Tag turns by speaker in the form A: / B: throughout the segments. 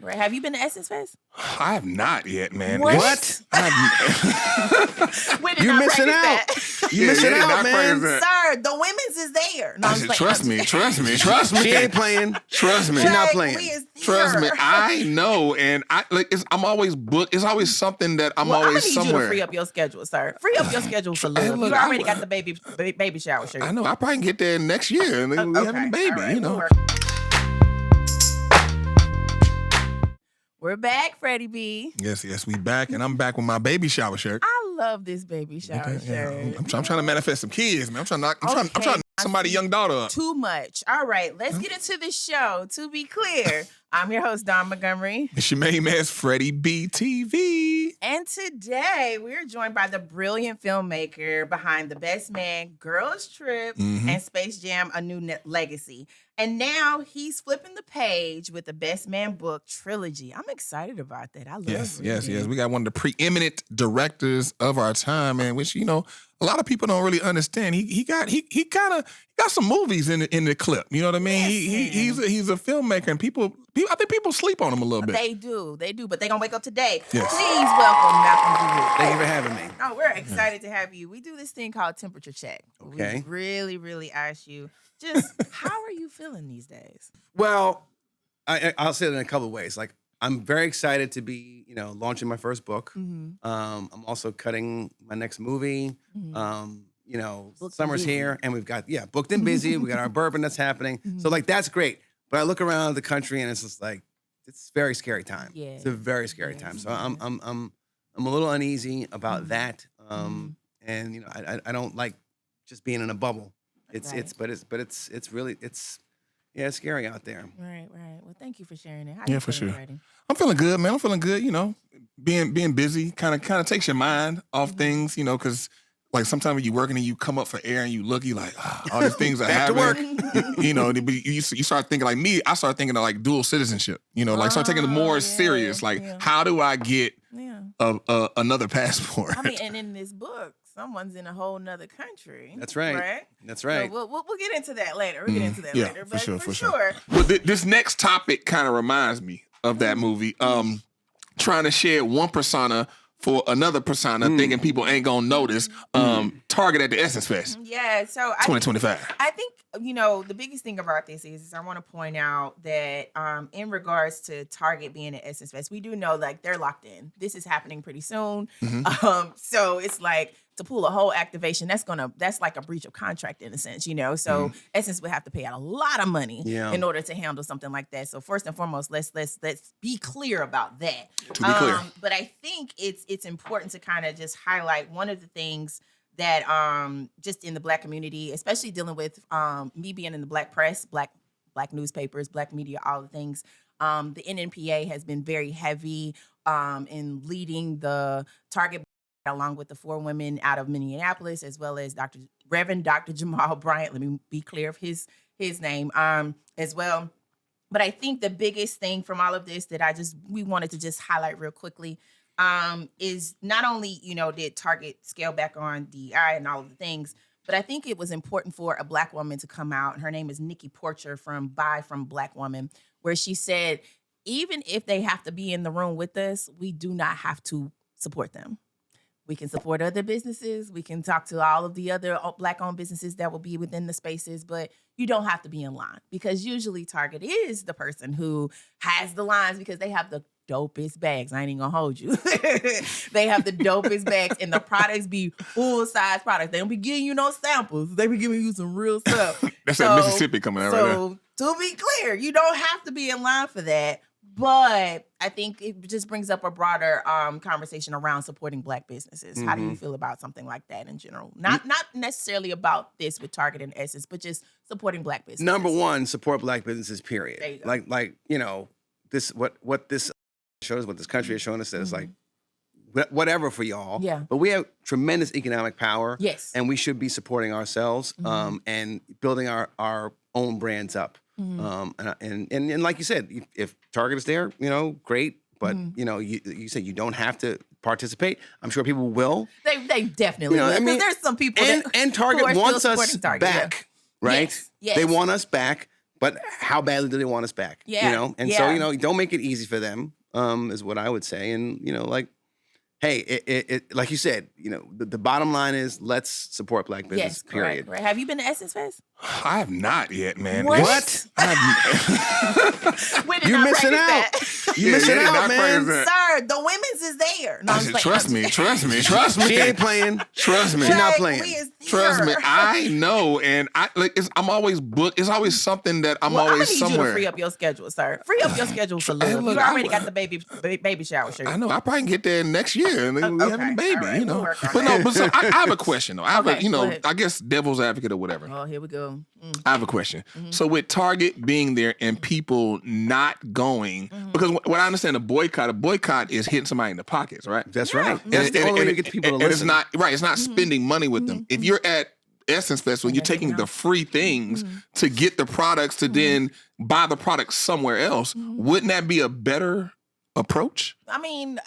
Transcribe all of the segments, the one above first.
A: Right. Have you been to Essence Fest?
B: I have not yet, man.
A: What? We did
C: You're
A: not
C: missing
A: practice
C: out.
A: that.
C: You missing
B: yeah,
C: out,
B: not
C: man.
B: practice
A: Sir, the women's is there. No,
B: I
A: I'm
B: said,
A: just
B: trust
A: playing.
B: me, trust me.
C: She ain't playing.
B: Trust me.
C: She not
A: Like,
C: playing.
A: we is
B: Trust me,
A: here.
B: I know, and I'm always booked. It's always something that I'm
A: Well, I'm
B: always
A: gonna need
B: somewhere.
A: you to free up your schedule, sir. Free up your schedule for
B: Hey,
A: love.
B: look,
A: You already
B: I-
A: got the baby shower shirt.
B: I know. I probably can get there next year, and then we having a baby.
A: All right,
B: You know.
A: we'll work. We're back, Freddie B.
B: Yes, we back, and I'm back with my baby shower shirt.
A: I love this baby shower
B: Yeah,
A: shirt.
B: I'm trying to manifest some kids, man. I'm trying to knock somebody's young daughter up.
A: Too much. All right, let's get into the show. To be clear, I'm your host, Dawn Montgomery.
B: It's your main man's FreddieBTV.
A: And today we're joined by the brilliant filmmaker behind The Best Man, Girls Trip, and Space Jam: A New Legacy. And now he's flipping the page with the Best Man book trilogy. I'm excited about that. I love
B: Yes.
A: reading.
B: We got one of the preeminent directors of our time, man, which, a lot of people don't really understand. He got some movies in the clip. You know what I mean?
A: Listen.
B: He's a filmmaker, and I think people sleep on him a little bit.
A: They do, but they're going to wake up today.
B: Yes.
A: Please welcome Malcolm Dubois.
C: Thank you for having me.
A: Oh, we're excited to have you. We do this thing called temperature check.
C: Okay.
A: We really, really ask you, just how are you feeling these days?
C: Well, I'll say it in a couple of ways. Like, I'm very excited to be, launching my first book. I'm also cutting my next movie.
A: Booked
C: Summer's
A: and busy.
C: here, and we've got booked and busy. We got our bourbon that's happening. So that's great. But I look around the country, and it's just like it's a very scary time.
A: Yeah.
C: It's a very scary time. So I'm a little uneasy about that. And I don't like just being in a bubble. It's really it's scary out there.
A: Right. Well, thank you for sharing it. How
B: Yeah,
A: you
B: for
A: feeling,
B: sure.
A: Freddie?
B: I'm feeling good, man. I'm feeling good. Being busy kind of takes your mind off things. Because like sometimes when you're working and you come up for air and you like all these things are
C: Back to
B: happening. But you start thinking like me. I start thinking of like dual citizenship. Start taking it more serious. Like how do I get another passport?
A: I mean, and in this book, someone's in a whole nother country.
C: That's right.
A: Right?
C: That's right.
A: So we'll get into that later. We'll get into that later. But
B: for sure. Well, this next topic kind of reminds me of that movie. Trying to share one persona for another persona, thinking people ain't gonna notice. Target at the Essence Fest.
A: Yeah. So
B: 2025.
A: I think the biggest thing about this is I want to point out that in regards to Target being at Essence Fest, we do know like they're locked in. This is happening pretty soon. So it's like to pull a whole activation, that's like a breach of contract in a sense, So Essence would have to pay out a lot of money in order to handle something like that. So first and foremost, let's be clear about that.
B: To be clear.
A: But I think it's important to kind of just highlight one of the things that just in the Black community, especially dealing with me being in the Black press, Black newspapers, Black media, all the things. The NNPA has been very heavy in leading the Target, along with the 4 women out of Minneapolis, as well as Reverend Dr. Jamal Bryant. Let me be clear of his name as well. But I think the biggest thing from all of this that we wanted to just highlight real quickly is not only, did Target scale back on DEI and all of the things, but I think it was important for a Black woman to come out, and her name is Nikki Porcher from Black Woman, where she said, even if they have to be in the room with us, we do not have to support them. We can support other businesses. We can talk to all of the other Black-owned businesses that will be within the spaces, but you don't have to be in line, because usually Target is the person who has the lines because they have the dopest bags. I ain't even gonna hold you. They have the dopest bags, and the products be full-size products. They don't be giving you no samples. They be giving you some real stuff.
B: That's that Mississippi coming out right there.
A: So to be clear, you don't have to be in line for that. But I think it just brings up a broader conversation around supporting Black businesses. How do you feel about something like that in general? Not necessarily about this with Target and Essence, but just supporting Black businesses.
C: Number one, support Black businesses, period.
A: There you go.
C: This what this shows, what this country is showing us is like whatever for y'all.
A: Yeah.
C: But we have tremendous economic power.
A: Yes.
C: And we should be supporting ourselves and building our own brands up. And like you said, if Target is there, great. But you said you don't have to participate. I'm sure people will.
A: They definitely will.
C: I mean,
A: there's some people
C: and Target
A: who are
C: wants
A: still
C: us
A: supporting Target,
C: back, right?
A: Yes.
C: They want us back but how badly do they want us back?
A: Yeah.
C: You know, and so, you know, don't make it easy for them, is what I would say. And, you know, like, hey, it like you said, you know, the bottom line is let's support Black business,
A: Yes,
C: period.
A: correct. Have you been to Essence Fest?
B: I have not yet, man.
A: What? We did
C: You
A: not
C: missing
A: practice
C: out.
A: that.
C: You missing
B: yeah,
C: out,
B: not
C: man.
B: practice
A: Sir, the women's is there. No, I'm just playing.
B: Trust me.
C: She ain't playing.
B: Trust me.
C: She not
A: Like,
C: playing.
A: we is there.
B: Trust me, I know, and I'm always booked. It's always something that I'm
A: Well, I'm
B: always
A: gonna need
B: somewhere.
A: you to free up your schedule, sir. Free up your schedule for
B: Hey,
A: love.
B: look,
A: You already
B: I-
A: got the baby shower shirt.
B: I know. I probably can get there next year, and then we having a baby.
A: All right,
B: You know,
A: we'll work on
B: but
A: that.
B: no. But so I have a question though. I have
A: Okay,
B: a, you
A: go
B: know,
A: ahead.
B: I guess devil's advocate or whatever.
A: Oh, here we go.
B: I have a question. So with Target being there and people not going, because what I understand, a boycott is hitting somebody in the pockets, right?
C: That's right. That's the only way to get people to
B: and it's
C: listen.
B: not right. It's not spending money with them. If you're at Essence Festival, you're taking the free things to get the products to then buy the products somewhere else. Wouldn't that be a better approach?
A: I mean,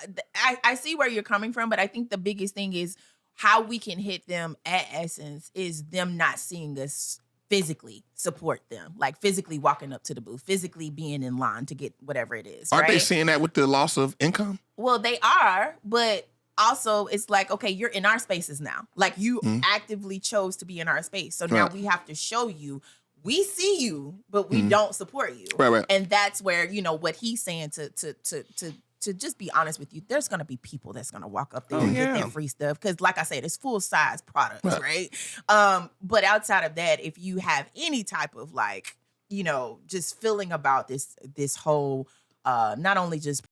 A: I see where you're coming from, but I think the biggest thing is how we can hit them at Essence is them not seeing us physically support them, like physically walking up to the booth, physically being in line to get whatever it is.
B: Aren't
A: right?
B: they seeing that with the loss of income?
A: Well, they are, but also it's like, okay, you're in our spaces now. Like you actively chose to be in our space. So now
B: Right.
A: we have to show you, we see you, but we don't support you.
B: Right.
A: And that's where, you know, what he's saying to just be honest with you, there's gonna be people that's gonna walk up there and get that free stuff. Cause like I said, it's full size products, right? But outside of that, if you have any type of like, you know, just feeling about this whole not only just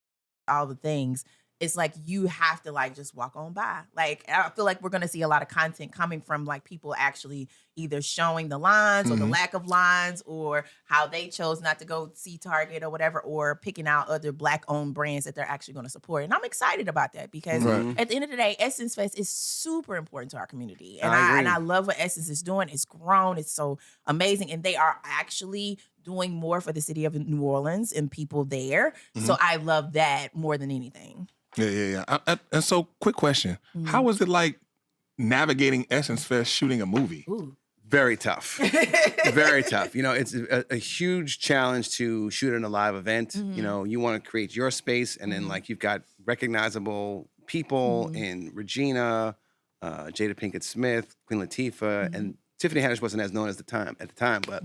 A: all the things, it's like you have to like just walk on by. Like I feel like we're gonna see a lot of content coming from like people actually either showing the lines or the lack of lines or how they chose not to go see Target or whatever, or picking out other Black owned brands that they're actually gonna support. And I'm excited about that because at the end of the day, Essence Fest is super important to our community. And
C: I agree.
A: I love what Essence is doing. It's grown, it's so amazing. And they are actually doing more for the city of New Orleans and people there. So I love that more than anything.
B: Yeah. And so, quick question: how was it like navigating Essence Fest shooting a movie?
A: Ooh.
C: Very tough. Very tough. You know, it's a huge challenge to shoot in a live event. You know, you want to create your space, and then like you've got recognizable people in Regina, Jada Pinkett Smith, Queen Latifah, and Tiffany Haddish wasn't as known at the time, but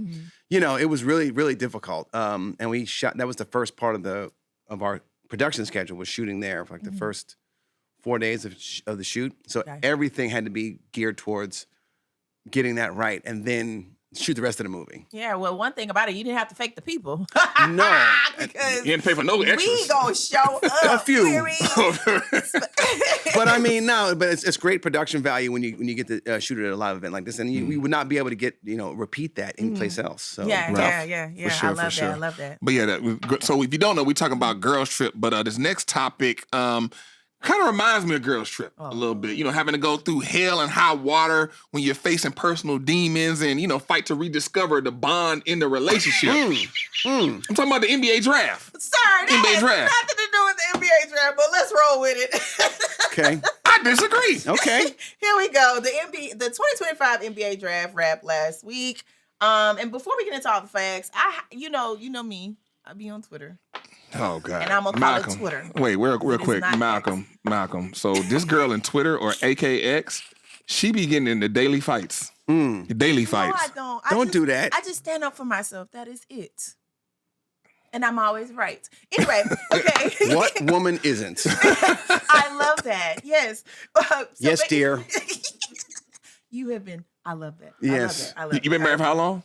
C: you know, it was really, really difficult. And we shot. That was the first part of our production schedule, was shooting there for like the first 4 days of the shoot. So
A: Okay.
C: everything had to be geared towards getting that right, and then shoot the rest of the movie.
A: Yeah, well, one thing about it, you didn't have to fake the people.
C: No.
A: Because
B: You didn't pay for no extras.
A: we gonna show up.
C: A few.
A: period.
C: But I mean, no, but it's great production value when you get to shoot it at a live event like this, and we would not be able to get repeat that anyplace else. So
A: Yeah.
B: sure,
A: I love
B: for sure.
A: that. I love that.
B: But yeah, so if you don't know, we're talking about Girls Trip. But this next topic kind of reminds me of Girls Trip a little bit. You know, having to go through hell and high water when you're facing personal demons and, you know, fight to rediscover the bond in the relationship. I'm talking about the NBA draft.
A: Sir, that
B: NBA
A: has
B: draft.
A: nothing to do with the NBA draft, but let's roll with it.
C: Okay.
B: I disagree.
C: Okay.
A: Here we go. The 2025 NBA draft wrapped last week. And before we get into all the facts, you know me. I be on Twitter.
B: Oh God!
A: And I'm gonna call it Twitter.
B: Wait, real
A: It is
B: quick,
A: not
B: Malcolm. So this girl in Twitter or AKX, she be getting into daily fights. Daily fights.
A: No, I don't.
C: Don't do that.
A: I just stand up for myself. That is it. And I'm always right. Anyway, okay.
C: What woman isn't?
A: I love that. Yes.
C: Yes, dear.
A: You have been. I love that.
C: Yes.
A: I love that.
B: You been married for how long?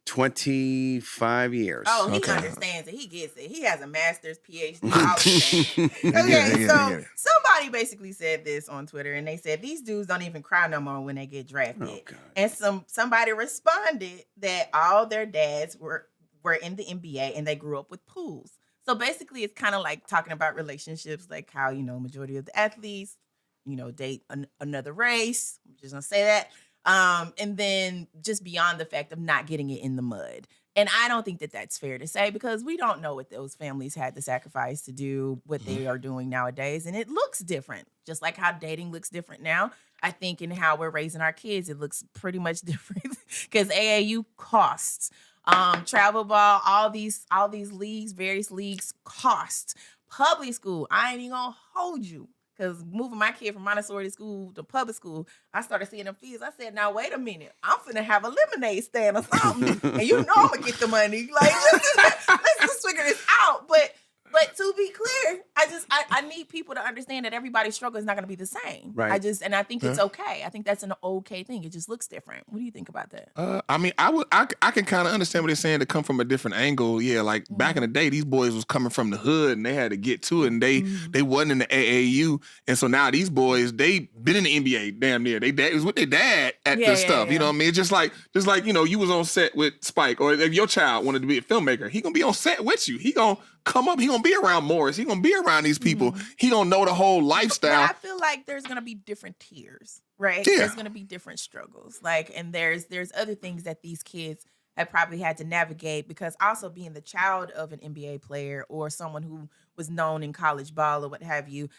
C: 25 years.
A: Oh, he
B: Okay.
A: understands it. He gets it. He has a master's, PhD, all of that.
B: I
A: Okay,
B: get it.
A: so somebody basically said this on Twitter, and they said these dudes don't even cry no more when they get drafted.
C: Oh, God.
A: And somebody responded that all their dads were in the NBA and they grew up with pools. So basically, it's kind of like talking about relationships, like how, you know, majority of the athletes, you know, date another race. I'm just gonna say that. And then just beyond the fact of not getting it in the mud. And I don't think that that's fair to say because we don't know what those families had to sacrifice to do what they are doing nowadays. And it looks different, just like how dating looks different now. I think in how we're raising our kids, it looks pretty much different because AAU costs. travel ball, all these leagues, various leagues cost. Public school, I ain't even gonna hold you. Because moving my kid from Montessori school to public school, I started seeing them fees. I said, now, wait a minute. I'm finna have a lemonade stand or something. And you know I'm going to get the money. Like, let's just figure this out. But to be clear, I need people to understand that everybody's struggle is not going to be the same.
C: Right.
A: And I think it's okay. I think that's an okay thing. It just looks different. What do you think about that?
B: I mean, I can kind of understand what they're saying to come from a different angle. Yeah, like back in the day, these boys was coming from the hood and they had to get to it, and they wasn't in the AAU, and so now these boys they been in the NBA damn near. They dad was with their dad at this stuff. You know what I mean? It's just like you know, you was on set with Spike, or if your child wanted to be a filmmaker, he gonna be on set with you. He gonna come up. He gonna be around Morris. He gonna be around these people. He gonna know the whole lifestyle.
A: But I feel like there's gonna be different tiers, right?
B: Yeah.
A: There's gonna be different struggles. Like, and there's other things that these kids have probably had to navigate, because also being the child of an NBA player or someone who was known in college ball or what have you,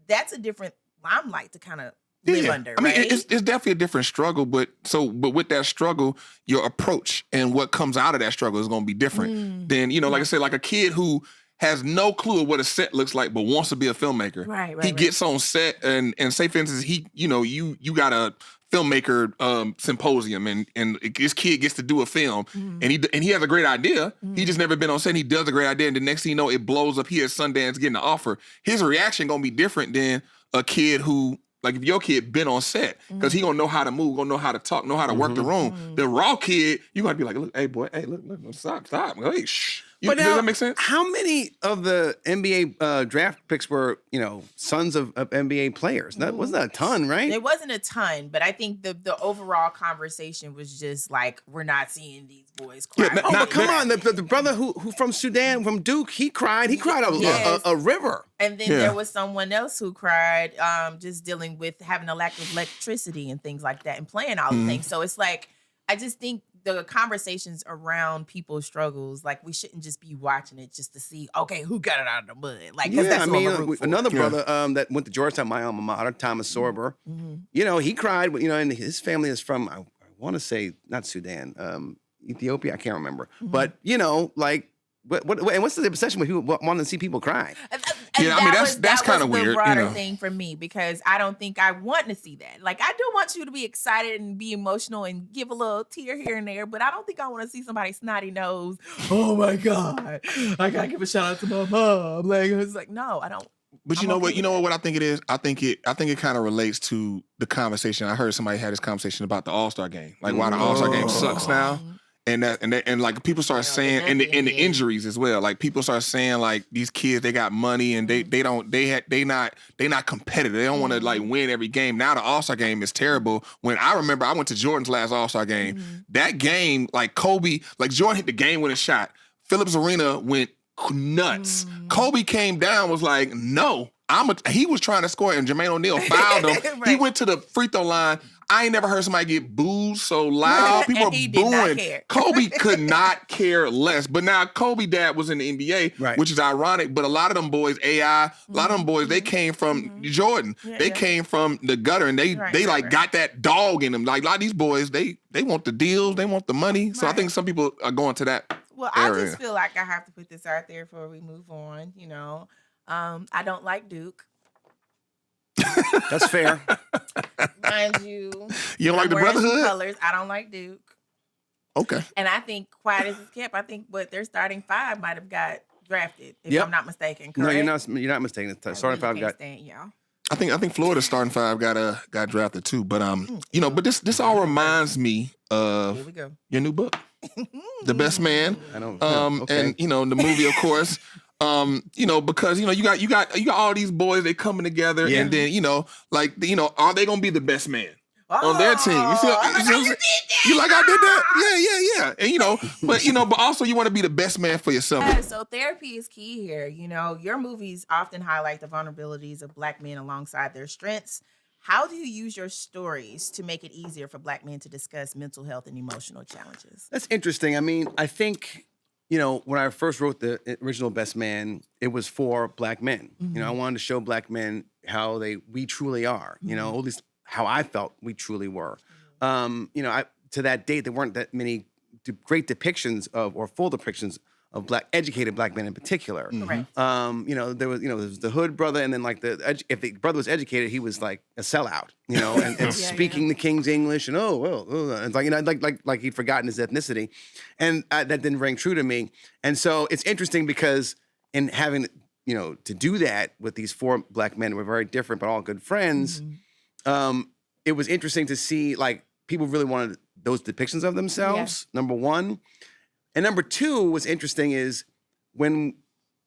A: that's a different limelight to kind of live under.
B: I mean,
A: right?
B: it's definitely a different struggle, but with that struggle, your approach and what comes out of that struggle is going to be different than, you know, like I said, like a kid who has no clue of what a set looks like, but wants to be a filmmaker.
A: Right.
B: He gets on set and say, for instance, you got a filmmaker symposium and this kid gets to do a film and he has a great idea. He just never been on set. And he does a great idea, and the next thing you know, it blows up. He at Sundance getting an offer. His reaction gonna be different than a kid who, like, if your kid been on set, because he gonna know how to move, gonna know how to talk, know how to work the room. The raw kid, you gonna be like, look, hey boy, hey, look, stop. Hey, shh.
C: But
B: does that make sense?
C: How many of the NBA draft picks were, you know, sons of NBA players? That wasn't a ton, right?
A: It wasn't a ton, but I think the overall conversation was just like, we're not seeing these boys cry.
C: Oh, but come on, the brother who from Sudan, from Duke, he cried. He cried a river.
A: And then there was someone else who cried, just dealing with having a lack of electricity and things like that, and playing all the things. So it's like, I just think the conversations around people's struggles, like, we shouldn't just be watching it just to see, okay, who got it out of the mud? Like, that's what I'm gonna root for.
C: Another brother that went to Georgetown, my alma mater, Thomas Sorber, you know, he cried, you know, and his family is from, I want to say, not Sudan, Ethiopia, I can't remember. But, you know, like, and what's the obsession with people wanting to see people cry?
A: And
B: I mean, that's kind of weird.
A: The broader
B: you know.
A: thing for me, because I don't think I want to see that. Like, I do want you to be excited and be emotional and give a little tear here and there, but I don't think I want to see somebody snotty nose. Oh my God, I gotta give a shout out to my mom. Like, it's like, no, I don't.
B: But you know what? You know what I think it is. I think it kind of relates to the conversation. I heard somebody had this conversation about the All-Star game, like why the All-Star game sucks now. And like people start saying, and the injuries as well. Like people start saying, like, these kids, they got money and they not competitive. They don't want to like win every game. Now the All-Star game is terrible. When I remember I went to Jordan's last All-Star game. That game, like Kobe, like Jordan hit the game-winning shot. Phillips Arena went nuts. Kobe came down, was like, no. He was trying to score, and Jermaine O'Neal fouled him. He went to the free throw line. I ain't never heard somebody get booed so loud. People are booing.
A: Did not care.
B: Kobe could not care less. But now Kobe dad was in the NBA, which is ironic. But a lot of them boys, a lot of them boys, they came from Jordan. They came from the gutter, and they got that dog in them. Like a lot of these boys, they want the deals, they want the money. So I think some people are going to that.
A: Well,
B: area.
A: I just feel like I have to put this out there before we move on. You know, I don't like Duke.
C: That's fair.
A: Mind you,
B: You don't like the Brotherhood?
A: Colors. I don't like Duke.
B: Okay.
A: And I think, quiet as it's kept, I think their starting five might have got drafted, if I'm not mistaken. Correct?
C: No, you're not mistaken. The starting five got.
A: Y'all.
B: I think Florida's starting five got drafted too. But you know, but this all reminds me of
A: Here we go.
B: your new book, The Best Man.
C: I don't.
B: And you know, the movie, of course. You know, because you know, you got all these boys, they coming together, and then you know, like, you know, are they gonna be the best man on their team? You see, you like I did that? Yeah. And you know, but also you want to be the best man for yourself.
A: Yeah, so therapy is key here. You know, your movies often highlight the vulnerabilities of Black men alongside their strengths. How do you use your stories to make it easier for Black men to discuss mental health and emotional challenges?
C: That's interesting. I mean, I think, you know, when I first wrote the original Best Man, it was for Black men. You know, I wanted to show Black men how we truly are. You know, at least how I felt we truly were. You know, to that date, there weren't that many great depictions of, or full depictions of educated black men in particular.
A: Correct.
C: There was the hood brother, and then like if the brother was educated, he was like a sellout, and speaking the king's English, and it's like like he'd forgotten his ethnicity, and that didn't ring true to me. And so it's interesting because in having to do that with these 4 black men who were very different but all good friends, it was interesting to see like people really wanted those depictions of themselves. Number one. And number 2, what's interesting is when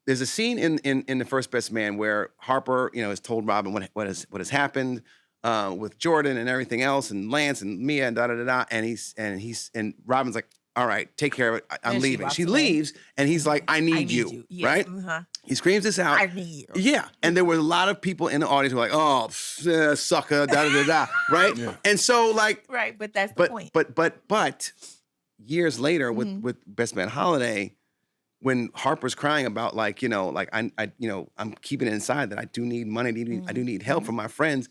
C: there's a scene in The First Best Man where Harper, has told Robin what has happened with Jordan and everything else, and Lance and Mia and and Robin's like, all right, take care of it. I'm leaving. She leaves, and he's like, I need you. Yes. Right? Uh-huh. He screams this out.
A: I need you.
C: Yeah. And there were a lot of people in the audience who were like, oh, sucker, right? Yeah. And so like,
A: right, but that's the point.
C: But years later, with Best Man Holiday, when Harper's crying about I'm keeping it inside that I do need money, I do need help from my friends.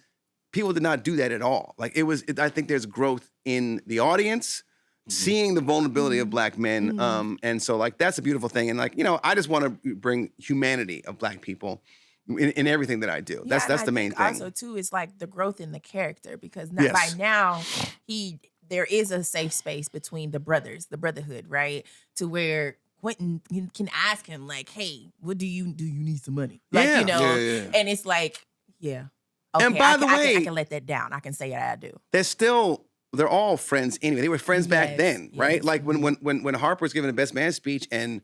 C: People did not do that at all. Like I think there's growth in the audience, seeing the vulnerability of black men, and so like that's a beautiful thing. And like I just want to bring humanity of black people in everything that I do. That's the main thing.
A: Also, too, is like the growth in the character because by now there is a safe space between the brothers, the brotherhood, right? To where Quentin can ask him, like, hey, what do you need some money? Like, and it's like, okay,
C: and by the way,
A: I can let that down. I can say I do.
C: They're all friends anyway. They were friends back then, right? Yes. Like when Harper's giving a Best Man speech and,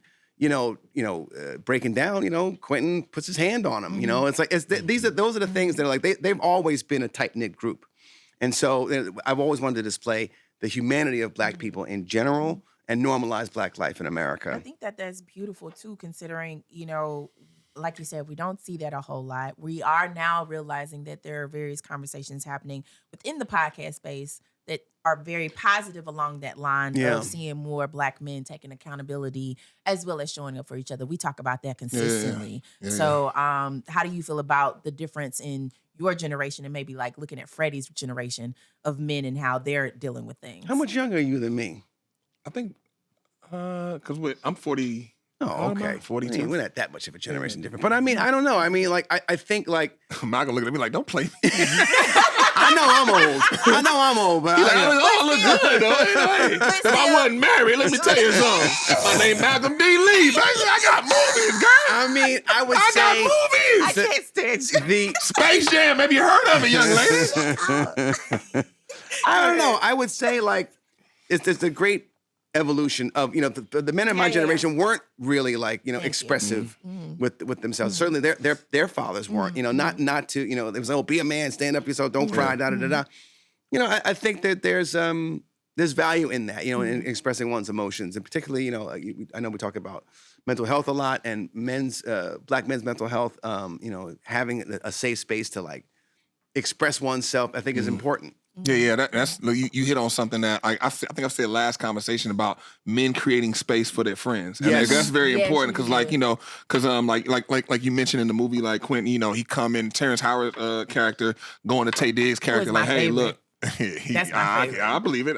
C: breaking down, Quentin puts his hand on him, it's like, those are the things that are like, they've always been a tight-knit group. And so I've always wanted to display the humanity of black people in general and normalize black life in America.
A: I think that's beautiful too, considering, like you said, we don't see that a whole lot. We are now realizing that there are various conversations happening within the podcast space that are very positive along that line of seeing more black men taking accountability as well as showing up for each other. We talk about that consistently. So how do you feel about the difference in your generation and maybe like looking at Freddie's generation of men and how they're dealing with things?
C: How much younger are you than me?
B: I think, because I'm 40.
C: Oh, okay.
B: 42.
C: I mean, we're not that much of a generation different. But I mean, I don't know. I mean, like, I think like...
B: Malcolm looking at me like, don't play me.
C: I know I'm old, but
B: look good, though. Hey, if I wasn't married, let me tell you something. My name Malcolm D. Lee, baby. I got movies, girl.
C: I mean, I got
B: movies.
A: I can't stand you.
C: The
B: Space Jam. Have you heard of it, young lady?
C: I don't know. I would say like it's a great evolution of the men in my generation weren't really like expressive with themselves. Certainly their fathers weren't. Not to it was be a man, stand up yourself, don't cry, da da da da. I think that there's value in that in expressing one's emotions, and particularly I know we talk about mental health a lot and black men's mental health. Having a safe space to like express oneself, I think is important.
B: Yeah, that's you hit on something that I think I said last conversation about men creating space for their friends. And that's very important because like like you mentioned in the movie, like Quentin, he come in Terrence Howard's character going to Tay Diggs' character like, hey, look, I believe it.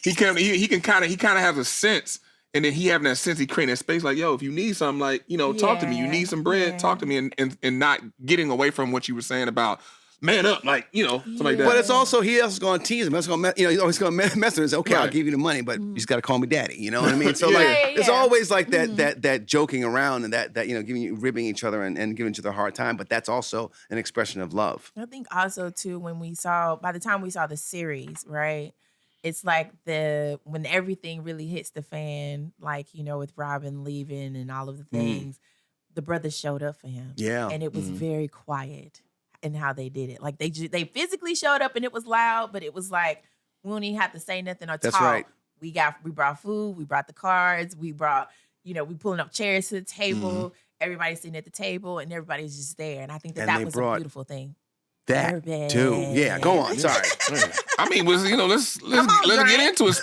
B: He can kind of have a sense. And then he having that sense, he creating that space like, yo, if you need something, like, talk to me. You need some bread, talk to me, and not getting away from what you were saying about man up, like, something like that.
C: But it's also, he also going to tease him. He's going to mess with him and say, okay, I'll give you the money, but you just got to call me daddy. You know what I mean? So it's always like that joking around and that ribbing each other and giving each other a hard time. But that's also an expression of love.
A: I think also too, by the time we saw the series, right? It's like when everything really hits the fan, like, with Robin leaving and all of the things, the brothers showed up for him. Yeah. And it was very quiet in how they did it. Like they physically showed up and it was loud, but it was like, we don't even have to say nothing or talk.
C: That's right.
A: We brought food, we brought the cards, we brought, we pulling up chairs to the table, everybody's sitting at the table and everybody's just there. And I think that was a beautiful thing.
C: That
A: Bourbon.
C: too. Yeah, go on. Sorry.
B: I mean, let's
A: on,
B: get
A: drink.
B: into it.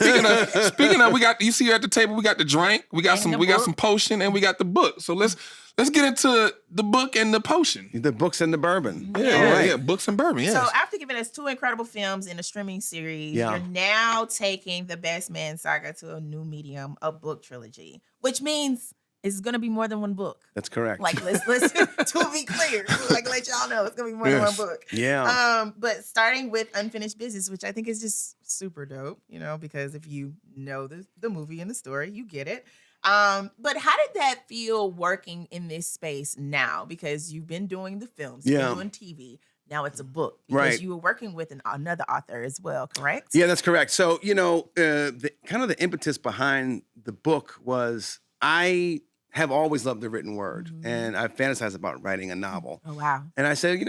B: Speaking of, we got, you see at the table, we got the drink, we got some potion, and we got the book. So let's get into the book and the potion.
C: The books and the bourbon.
B: Yeah, books and bourbon. Yes.
A: So after giving us 2 incredible films in a streaming series, you're now taking the Best Man saga to a new medium, a book trilogy, which means it's going to be more than one book.
C: That's correct.
A: Like, let's to be clear, like let y'all know it's going to be more than one book.
C: Yeah.
A: But starting with Unfinished Business, which I think is just super dope, because if you know the movie and the story, you get it. But how did that feel working in this space now? Because you've been doing the films, you've been doing TV. Now it's a book. Because you were working with another author as well, correct?
C: Yeah, that's correct. So, the kind of the impetus behind the book was I have always loved the written word, and I fantasized about writing a novel.
A: Oh, wow.
C: And I said,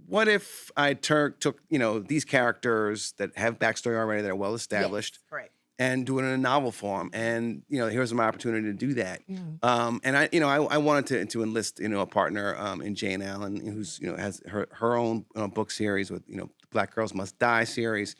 C: what if I took, these characters that have backstory already, that are well established,
A: correct,
C: and do it in a novel form? And here's my opportunity to do that. And I wanted to enlist a partner in Jane Allen, who's has her own book series with Black Girls Must Die series,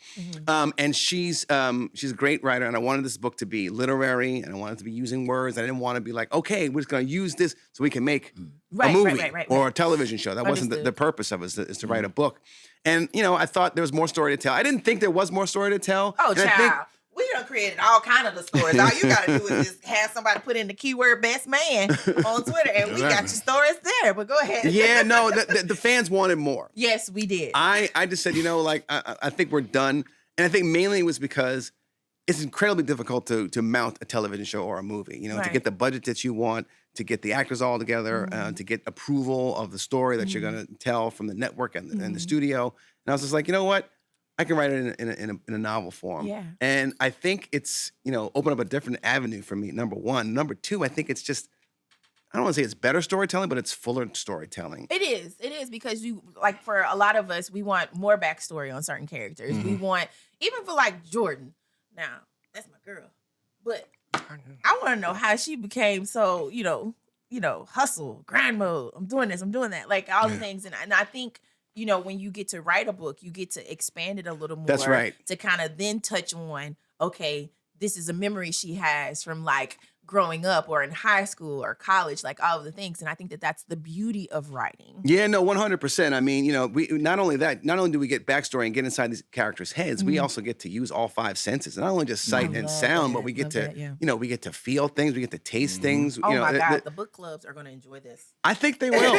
C: and she's a great writer. And I wanted this book to be literary, and I wanted to be using words. I didn't want to be like, okay, we're just going to use this so we can make a movie or a television show. That wasn't the purpose of it. Is to write a book. And I thought there was more story to tell. I didn't think there was more story to tell.
A: Oh, child. We done created all kind of the stories. All you got to do is just have somebody put in the keyword best man on Twitter, and we got your stories there. But go ahead.
C: Yeah, no, the fans wanted more.
A: Yes, we did.
C: I just said, I think we're done. And I think mainly it was because it's incredibly difficult to mount a television show or a movie, to get the budget that you want, to get the actors all together, to get approval of the story that you're going to tell from the network and the studio. And I was just like, you know what? I can write it in a novel form.
A: Yeah.
C: And I think it's, open up a different avenue for me, number one. Number two, I think it's just, I don't want to say it's better storytelling, but it's fuller storytelling.
A: It is because for a lot of us, we want more backstory on certain characters. We want, even for Jordan. Now, that's my girl. But I want to know how she became so, hustle, grind mode. I'm doing this, I'm doing that. All the things. And I think, when you get to write a book, you get to expand it a little more.
C: That's right.
A: To kind of then touch on, okay, this is a memory she has from growing up or in high school or college, all of the things. And I think that that's the beauty of writing.
C: Yeah, no, 100%. I mean, we not only do we get backstory and get inside these characters' heads, we also get to use all 5 senses. And not only just sight and sound, but we get to, we get to feel things, we get to taste things.
A: Oh my God, the book clubs are going to enjoy this.
C: I think they will.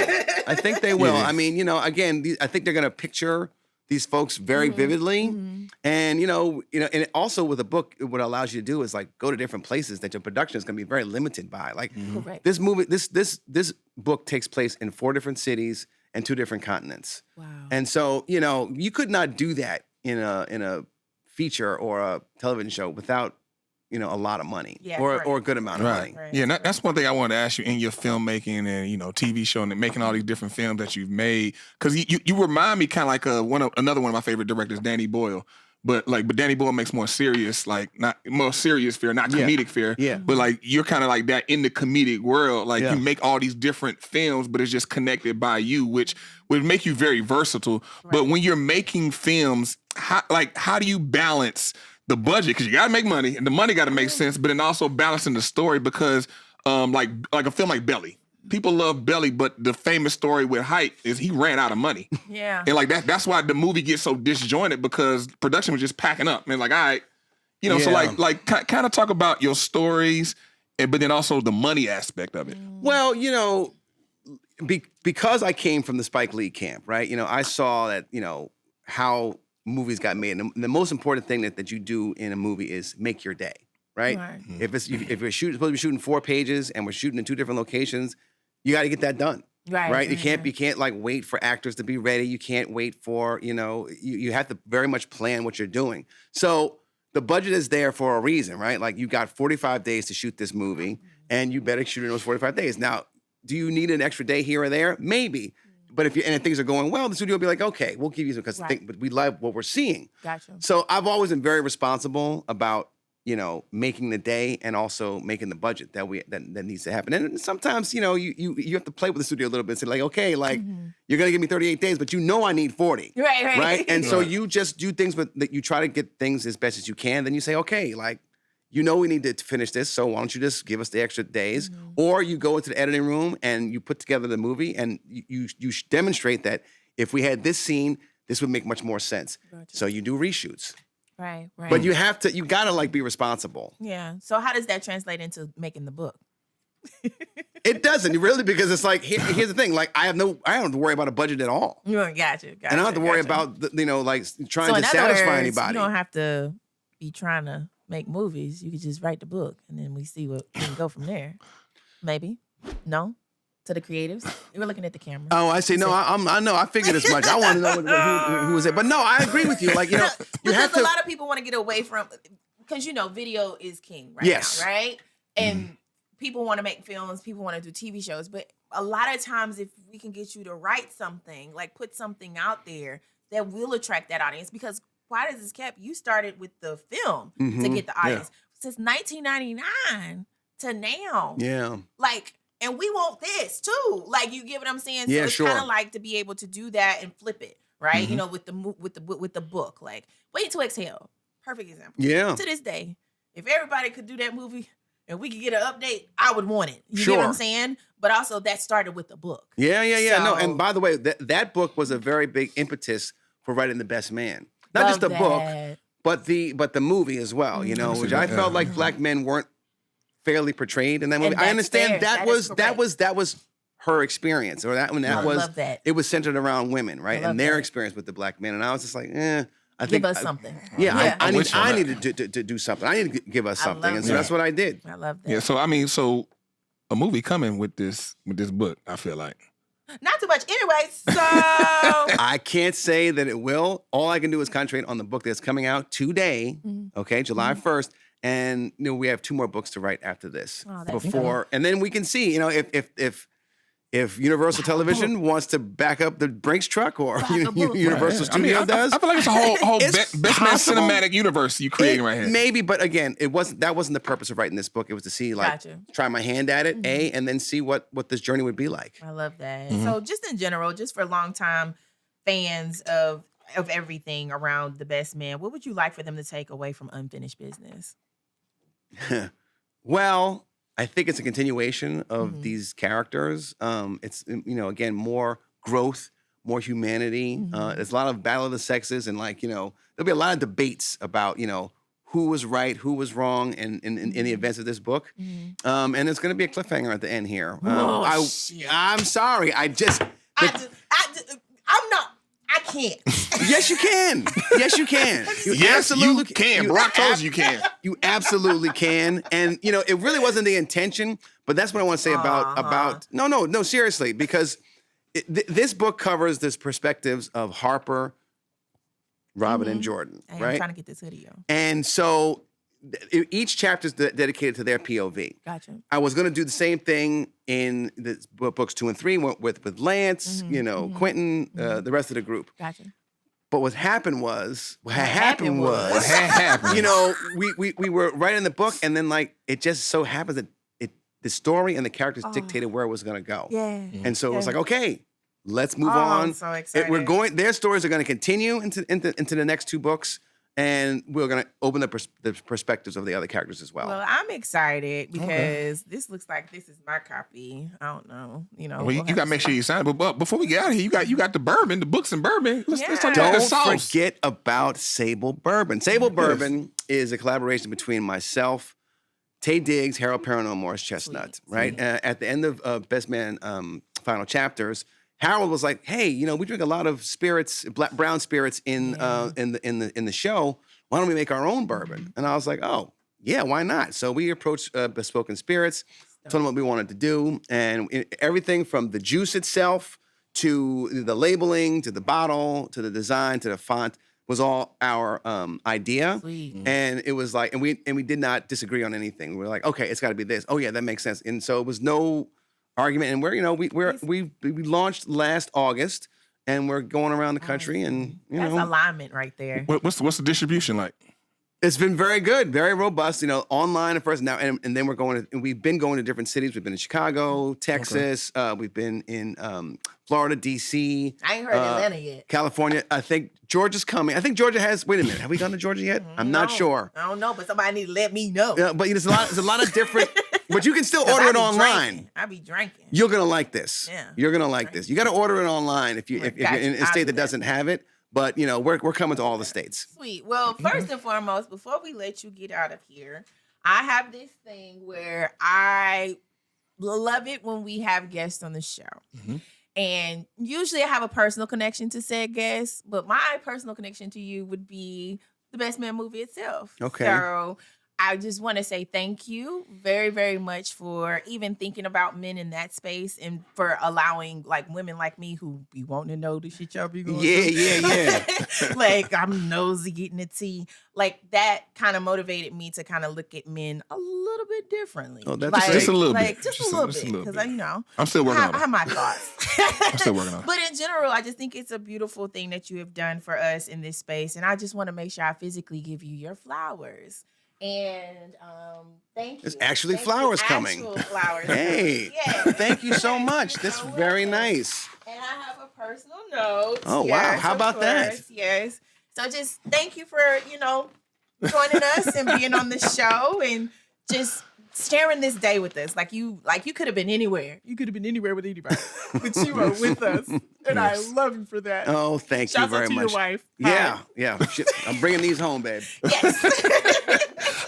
C: I think they will. I mean, again, I think they're going to picture these folks very vividly. And, and also with a book, what it allows you to do is go to different places that your production is going to be very limited by. This movie, this book takes place in 4 different cities and 2 different continents.
A: Wow.
C: And so, you could not do that in a feature or a television show without a lot of money or a good amount of money.
B: Right. Yeah, that's one thing I wanted to ask you in your filmmaking and, TV show and making all these different films that you've made. Because you remind me kind of another one of my favorite directors, Danny Boyle. But Danny Boyle makes more serious, not more serious fare, not comedic fare.
C: Yeah.
B: But you're kind of like that in the comedic world. You make all these different films, but it's just connected by you, which would make you very versatile. Right. But when you're making films, how do you balance the budget? Because you got to make money, and the money got to make sense, but then also balancing the story because, like a film like Belly. People love Belly, but the famous story with Hype is he ran out of money.
A: Yeah.
B: And that's why the movie gets so disjointed because production was just packing up. And all right, so kind of talk about your stories, but then also the money aspect of it.
C: Well, because I came from the Spike Lee camp, right? I saw that, how movies got made. And the most important thing that you do in a movie is make your day, right? If we're supposed to be shooting 4 pages and we're shooting in 2 different locations, you got to get that done. Right. You can't wait for actors to be ready. You can't wait for, you have to very much plan what you're doing. So the budget is there for a reason, right? You got 45 days to shoot this movie and you better shoot in those 45 days. Now, do you need an extra day here or there? Maybe. But if things are going well, the studio will be like, okay, we'll give you some, but we love what we're seeing.
A: Gotcha.
C: So I've always been very responsible about, making the day and also making the budget that needs to happen. And sometimes, you have to play with the studio a little bit. Say like, okay, like you're gonna give me 38 days, but I need 40. Right. And so you just do things that you try to get things as best as you can. Then you say, okay, like, we need to finish this. So why don't you just give us the extra days? Or you go into the editing room and you put together the movie and you demonstrate that if we had this scene, this would make much more sense. Gotcha. So you do reshoots.
A: Right.
C: But you gotta like be responsible.
A: Yeah. So how does that translate into making the book?
C: It doesn't really, because it's like, here's the thing. Like I don't have to worry about a budget at all.
A: Gotcha.
C: And I don't have to worry about, like trying to satisfy anybody.
A: You don't have to be trying to make movies. You could just write the book and then we see what we can go from there. Maybe. No? To the creatives? You were looking at the camera.
C: Oh, I see. No, I know. I figured as much. I want to know who was it. But no, I agree with you. Like, you have to.
A: A lot of people want to get away from, because, video is king right
C: yes.
A: now, right? And people want to make films. People want to do TV shows. But a lot of times, if we can get you to write something, like put something out there that will attract that audience, because Quiet as It's Kept, you started with the film to get the audience. Since 1999 to now.
C: Yeah.
A: Like, and we want this too. Like, you get what I'm saying?
C: Yeah,
A: so it's
C: sure.
A: kind of like to be able to do that and flip it, right? With the book. Like, Wait to Exhale. Perfect example.
C: Yeah.
A: To this day, if everybody could do that movie and we could get an update, I would want it. You
C: sure.
A: get what I'm saying? But also that started with the book.
C: Yeah.
A: So,
C: no, and by the way, that book was a very big impetus for writing The Best Man. Not just the book, but the movie as well, which I felt like black men weren't fairly portrayed in that movie. I understand that was her experience, or that was it was centered around women, right? And their experience with the black men. And I was just like, I think
A: give us something.
C: I needed to do something. I need to give us something. And so that's what I did.
A: I love that.
B: Yeah, so a movie coming with this book, I feel like.
A: Not too much. Anyway, so
C: I can't say that it will. All I can do is concentrate on the book that's coming out today, okay, July 1st. And we have 2 more books to write after this. And then we can see, if Universal Television wants to back up the Brinks truck, or Universal Studio does.
B: I feel like it's a whole Best Man cinematic universe you creating right here.
C: Maybe, but again, that wasn't the purpose of writing this book. It was to see, try my hand at it, and then see what this journey would be like.
A: I love that. So just in general, just for longtime fans of everything around The Best Man, what would you like for them to take away from Unfinished Business?
C: Well, I think it's a continuation of these characters. It's, again, more growth, more humanity. There's a lot of battle of the sexes, and there'll be a lot of debates about, who was right, who was wrong in the events of this book. And there's going to be a cliffhanger at the end here. I'm sorry. I'm not. I can't.
A: Yes, you can.
C: Yes, you can.
B: Yes, you can. Brock told you can.
C: You absolutely can. And, it really wasn't the intention, but that's what I want to say about no, seriously, because this book covers this perspectives of Harper, Robin, and Jordan, right?
A: I'm trying to get this hoodie on.
C: And so each chapter is dedicated to their POV.
A: Gotcha.
C: I was going to do the same thing in the books 2 and 3 with Lance, Quentin, the rest of the group.
A: Gotcha.
C: But what happened was, we were writing the book, and then it just so happens that the story and the characters dictated where it was going to go.
A: Yeah.
C: And so it was like, okay, let's move on.
A: I'm so excited.
C: Their stories are going to continue into the next 2 books. And we're going to open the perspectives of the other characters as well.
A: Well, I'm excited because this looks like this is my copy. I don't know.
B: Well, you got to make sure you sign it. But before we get out of here, you got the bourbon, the books and bourbon. Let's talk about the sauce.
C: Don't forget about Sable Bourbon. Sable Bourbon is a collaboration between myself, Taye Diggs, Harold Perrineau, and Morris Chestnut. Right? At the end of Best Man final chapters, Harold was like, "Hey, we drink a lot of spirits, brown spirits in the show. Why don't we make our own bourbon?" And I was like, "Oh, yeah, why not?" So we approached Bespoken Spirits, told them what we wanted to do, and everything from the juice itself to the labeling, to the bottle, to the design, to the font was all our idea.
A: Sweet.
C: And it was like, and we did not disagree on anything. We were like, "Okay, it's got to be this. Oh yeah, that makes sense." And so it was no argument, and we launched last August, and we're going around the country, and
A: that's alignment right there.
B: What's the distribution like?
C: It's been very good, very robust. Online at first now, and then we've been going to different cities. We've been in Chicago, Texas. We've been in Florida, DC.
A: I ain't heard Atlanta yet.
C: California. I think Georgia's coming. I think Georgia has. Wait a minute, have we gone to Georgia yet? I'm not sure.
A: I don't know, but somebody need to let me know.
C: Yeah, but there's a lot of different. But you can still order it online.
A: I be drinking.
C: You're gonna like this.
A: Yeah,
C: you're gonna like this. You got to order it online if you're in a state that doesn't have it. But we're coming to all the states.
A: Sweet. Well, first and foremost, before we let you get out of here, I have this thing where I love it when we have guests on the show. Mm-hmm. And usually I have a personal connection to said guest, but my personal connection to you would be the Best Man movie itself.
C: Okay.
A: So I just want to say thank you very, very much for even thinking about men in that space and for allowing like women like me who be wanting to know the shit y'all be going through.
C: Yeah.
A: Like I'm nosy getting the tea. Like that kind of motivated me to kind of look at men a little bit differently.
C: Oh, that's
A: like,
B: just a little bit.
A: Like just a little bit. Because
B: I'm still working on it.
A: I have my thoughts.
B: I'm still working on it.
A: But in general, I just think it's a beautiful thing that you have done for us in this space. And I just want to make sure I physically give you your flowers. And thank you.
C: There's actually flowers coming.
A: Actual flowers.
C: Hey,
A: yeah.
C: Thank you so much. That's very nice.
A: And I have a personal note.
C: Oh, wow. How about that?
A: Yes. So just thank you for, joining us and being on the show and just sharing this day with us. Like you could have been anywhere. You could have been anywhere with anybody. But you are with us. And yes. I love you for that.
C: Oh, thank you very much.
A: Shout out to your wife.
C: Yeah. Shit, I'm bringing these home, babe.
A: Yes.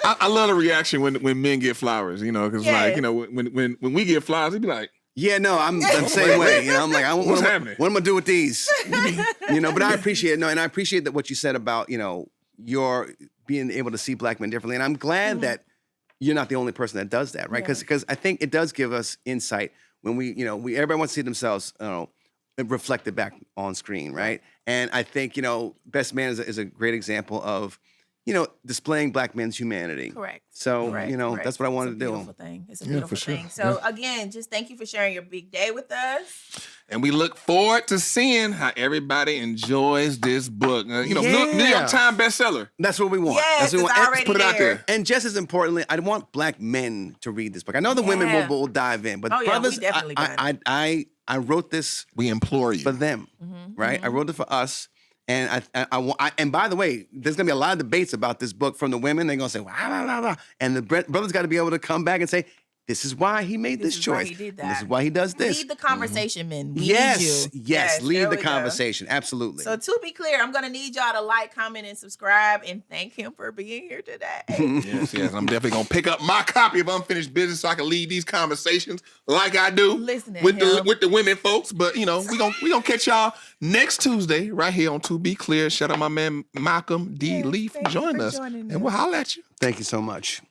B: I love the reaction when men get flowers, because when we get flowers, they'd be like,
C: yeah, no, I'm the same way. I'm like,
B: what's happening?
C: What am I gonna do with these? But I appreciate it. No, and I appreciate that what you said about, your being able to see black men differently. And I'm glad that you're not the only person that does that, right? Because I think it does give us insight when everybody wants to see themselves, reflected back on screen, right? And I think, Best Man is a great example of, displaying black men's humanity.
A: Correct.
C: So, that's what I wanted to do.
A: It's a beautiful thing. So again, just thank you for sharing your big day with us.
B: And we look forward to seeing how everybody enjoys this book. New York Times bestseller.
C: That's what we want.
A: Yes,
C: That's what we want.
A: Already
B: put it out there.
C: And just as importantly, I want black men to read this book. I know the women will dive in, but brothers,
A: we definitely
C: I wrote this.
B: We implore you
C: for them, right? I wrote it for us. And and by the way, there's gonna be a lot of debates about this book from the women. They're gonna say, "Wow, blah, blah, blah," and the brothers got to be able to come back and say, "This is why he made this choice.
A: Why he did that.
C: This is why he does this."
A: Lead the conversation, men. We
C: yes,
A: need you.
C: yes, lead the conversation. Absolutely.
A: So to be clear, I'm gonna need y'all to like, comment, and subscribe, and thank him for being here today.
B: yes. I'm definitely gonna pick up my copy of Unfinished Business so I can lead these conversations like I do with the women folks. But we gonna catch y'all next Tuesday right here on To Be Clear. Shout out my man Malcolm D. Lee for joining us, and we'll holler at you.
C: Thank you so much.